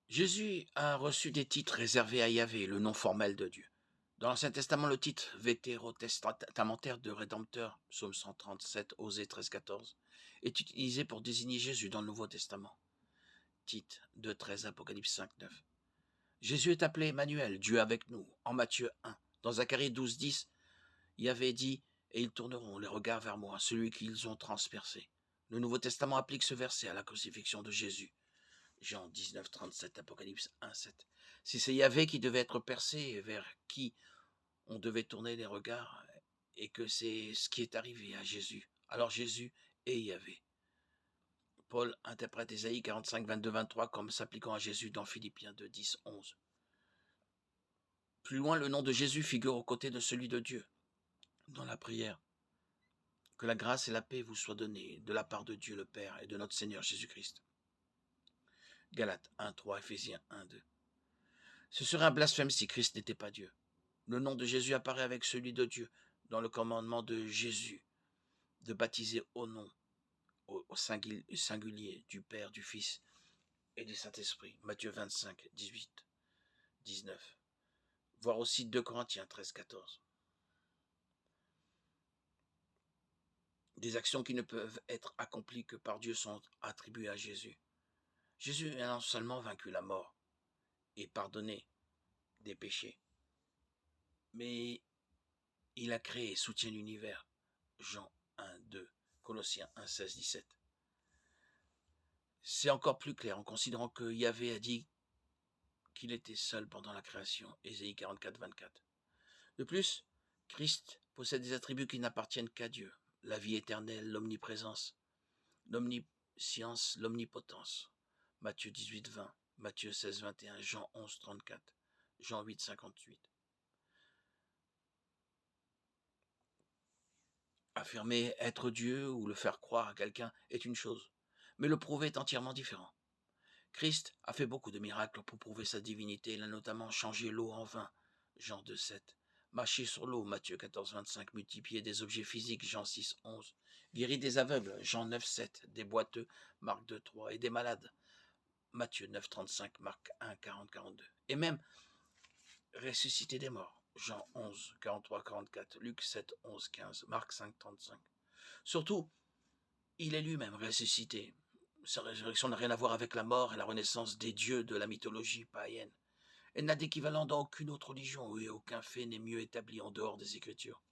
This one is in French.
Jésus a reçu des titres réservés à Yahvé, le nom formel de Dieu. Dans l'Ancien Testament, le titre vétérotestamentaire de Rédempteur, psaume 137, Osée 13-14, est utilisé pour désigner Jésus dans le Nouveau Testament. Tite 2-13, Apocalypse 5-9. Jésus est appelé Emmanuel, Dieu avec nous, en Matthieu 1. Dans Zacharie 12-10, Yahvé dit « Et ils tourneront les regards vers moi, celui qu'ils ont transpercé ». Le Nouveau Testament applique ce verset à la crucifixion de Jésus. Jean 19, 37, Apocalypse 1, 7. Si c'est Yahvé qui devait être percé, vers qui on devait tourner les regards, et que c'est ce qui est arrivé à Jésus, alors Jésus est Yahvé. Paul interprète Ésaïe 45, 22, 23 comme s'appliquant à Jésus dans Philippiens 2, 10, 11. Plus loin, le nom de Jésus figure aux côtés de celui de Dieu, dans la prière. Que la grâce et la paix vous soient données de la part de Dieu le Père et de notre Seigneur Jésus-Christ. Galates 1, 3, Éphésiens 1, 2. Ce serait un blasphème si Christ n'était pas Dieu. Le nom de Jésus apparaît avec celui de Dieu dans le commandement de Jésus de baptiser au nom, au singulier du Père, du Fils et du Saint-Esprit. Matthieu 25, 18, 19. Voir aussi 2 Corinthiens 13, 14. Des actions qui ne peuvent être accomplies que par Dieu sont attribuées à Jésus. Jésus a non seulement vaincu la mort et pardonné des péchés, mais il a créé et soutient l'univers. Jean 1, 2, Colossiens 1, 16, 17. C'est encore plus clair en considérant que Yahvé a dit qu'il était seul pendant la création, Ésaïe 44, 24. De plus, Christ possède des attributs qui n'appartiennent qu'à Dieu, la vie éternelle, l'omniprésence, l'omniscience, l'omnipotence. Matthieu 18, 20, Matthieu 16, 21, Jean 11, 34, Jean 8, 58. Affirmer être Dieu ou le faire croire à quelqu'un est une chose, mais le prouver est entièrement différent. Christ a fait beaucoup de miracles pour prouver sa divinité. Il a notamment changé l'eau en vin, Jean 2, 7. Marché sur l'eau, Matthieu 14, 25. Multiplié des objets physiques, Jean 6, 11. Guéri des aveugles, Jean 9, 7. Des boiteux, Marc 2, 3. Et des malades, Matthieu 9, 35. Marc 1, 40, 42. Et même ressuscité des morts, Jean 11, 43, 44. Luc 7, 11, 15. Marc 5, 35. Surtout, il est lui-même ressuscité. Sa résurrection n'a rien à voir avec la mort et la renaissance des dieux de la mythologie païenne. Elle n'a d'équivalent dans aucune autre religion et aucun fait n'est mieux établi en dehors des Écritures.